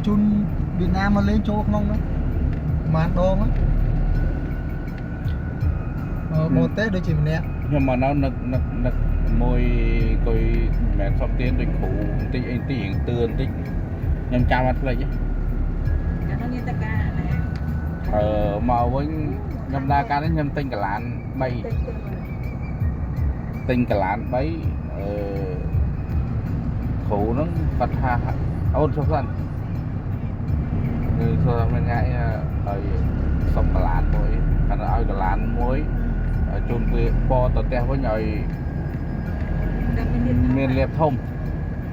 chun Việt Nam mà lên chỗ không đó màn đo á một Tết đôi chị mình nè nhưng mà nó nực môi coi mẹ xong tiến tôi khủ tí anh tí hiện tươn tí nhầm chào mặt lại chứ màu với nhầm đa ca đến nhầm tinh cả lán bay tinh cả lán bấy khủ nó bật ha ôn sốc dần từ giờ mình ngay ở sông cả lán mỗi cả nó ai cả lán mỗi chôn quê po tờ te với nhồi miền liệp thông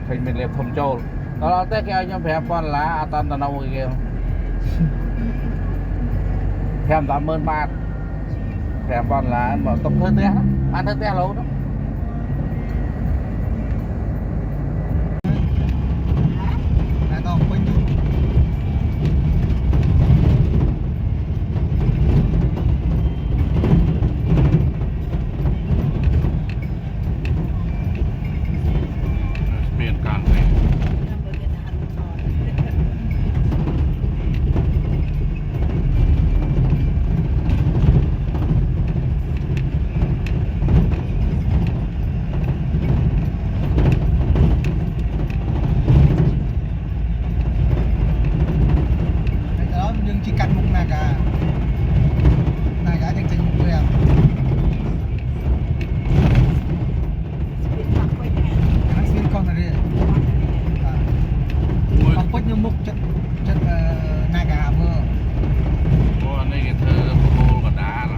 thành miền liệp thông châu đó té cái nhóm phép con lá tan tao nâu kia thêm 80 bát phép con lá mà tập hơi té ăn hơi té lâu đó chỉ cắt một naga trên trên một người nó xuyên con này không có như mục chất naga mơ ô này cái thơ cô cả đá là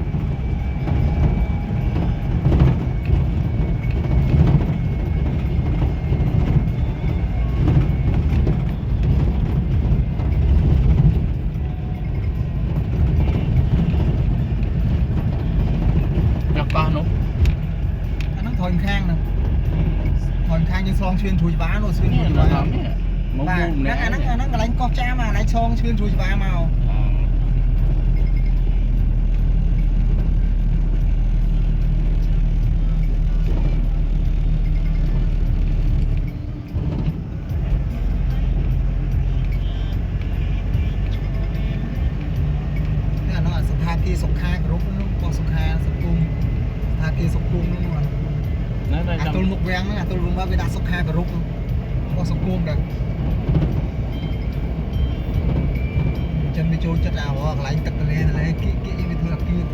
thòn khang nè thòn khang như song xuyên chùi vá nó xuyên chùi vá và nó đánh con cha mà đánh song xuyên chùi vá màu nó là sọc tha kia sọc kha rốt nó còn sọc kha sọc cung tha kia sọc cung nó tôi một ven nữa tôi luôn với đá sọc hai và rút có sọc cuông được chân bị trôi chất nào hoặc là anh tật lên lấy cái bị thừa kia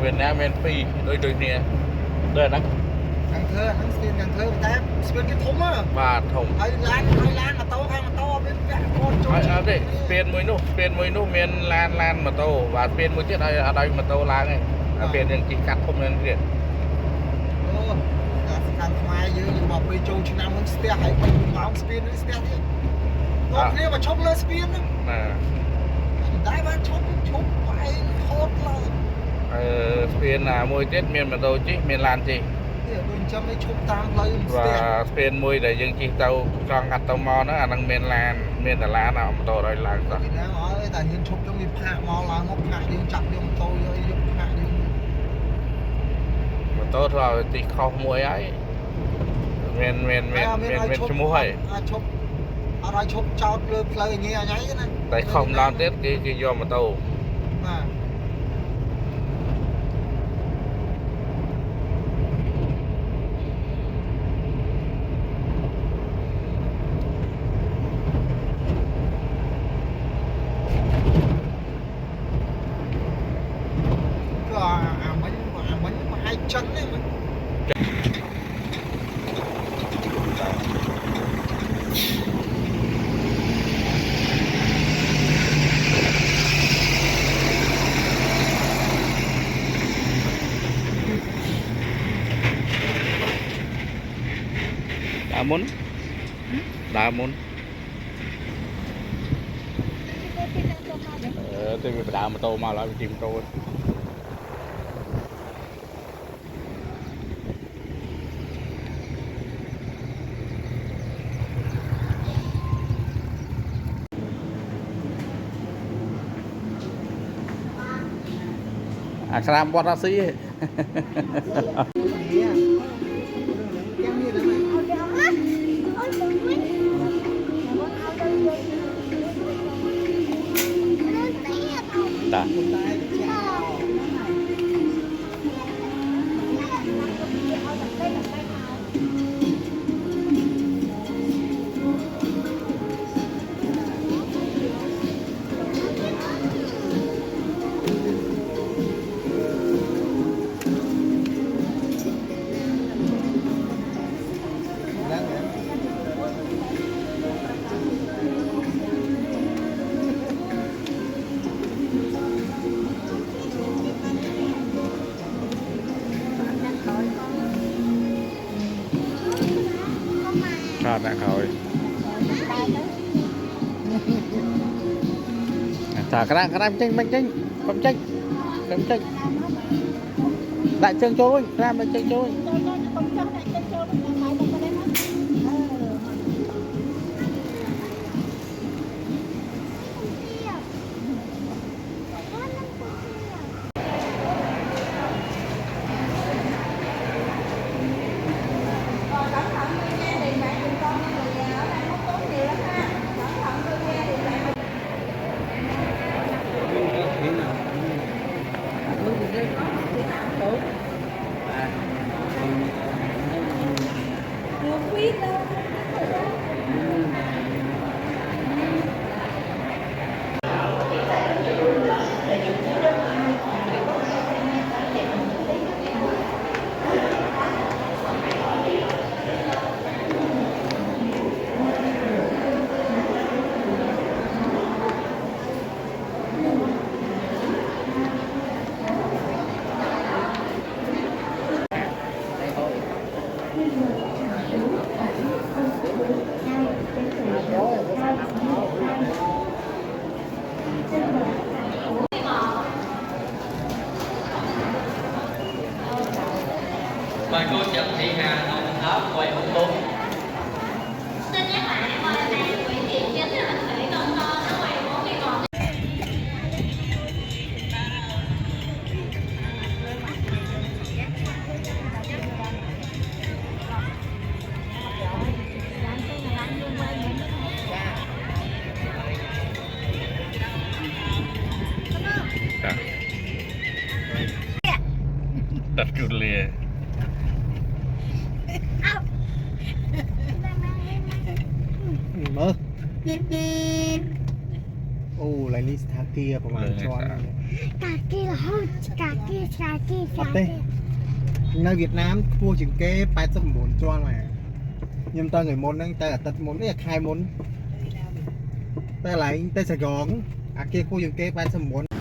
Việt Nam men phi đôi nè đây nè Cần Thơ ta xuyên cái thúng á và thùng hơi lan mà to bên cả con đây tiền mới nụ miền lan mà to và tiền mới chết ở đây mà to lá này tiền những chỉ cắt không nên việc càng mai như mà bây châu chỉ nằm hơn ste hay còn máu spin nữa ste đi nó kia mà chốc lên spin nữa đái bán chốc phải hốt là Spain là môi Tết miền mà tôi chứ miền Lan chị và Spain môi để dân chi tàu cho ngặt tàu mò nó đang miền Đà Lạt nào mà tôi đây là sao mà tôi rồi thì không môi ấy miền chung môi tại không làm Tết cái do mà tôi chân đấy mà đá muốn tôi bị đá mà tô mà lại bị chìm trôi à Sam bọt ra xí เนี่ยแก้มนี่ได้ไหม ta คนตายต้องแช่ นั่นแหละ Sao đã khỏi thả cái đang chênh bánh chênh bánh chênh đại trường trôi làm đại trường trôi mời cô Trần Thị Hà Đồng Tháp quầy ô tô. Xin nhắc lại qua đây Nguyễn Thị Chính là thể con to nó quay 40 ngọn. đặt cụt lìa mơ ô lại ní thang kiaประมาณช้อน kaki lah, kaki. អត់ទេនៅវៀតណាមខ្ពស់ជាងគេ89ជាន់មកខ្ញុំទៅថ្ងៃមុនហ្នឹងទៅអាទិត្យមុននេះខែមុនទៅកន្លែងទៅសៃកងអាគេខ្ពស់ជាងគេ89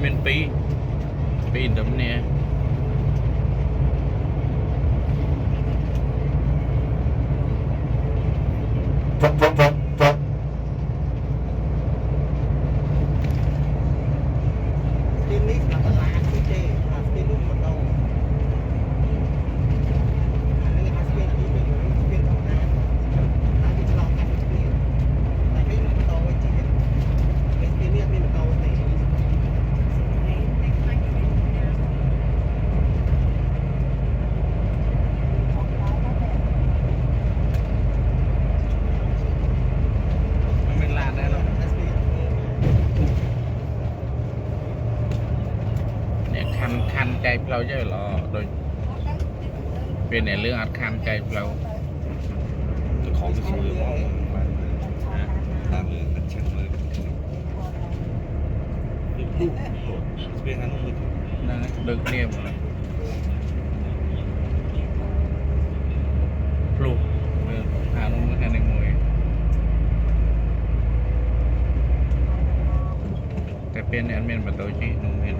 មានពីរតំនេះ ទីនេះសម្រាប់តឡាទីទេអាស្ទីនោះមិនដល់អានេះអាស្ទីទីវិញស្ទីដល់ណាតែវាឆ្លងកាត់គ្នាតែគេមិនដល់វិញជីវិតស្ទីនេះមានដល់ទេ mình làm đây rồiเนี่ยคันใจเราเยอะหรอโดยเป็นในเรื่องอัดคันใจเราของซื้อ ស្ពៀងអានោះមួយ ហ្នឹងលើកគ្នាមកភ្លុះអានោះមួយខាងនេះមួយតែពេលនេះអត់មានម៉ូតូជិះនោះមាន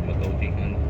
ម៉ូតូជិះខាងនោះ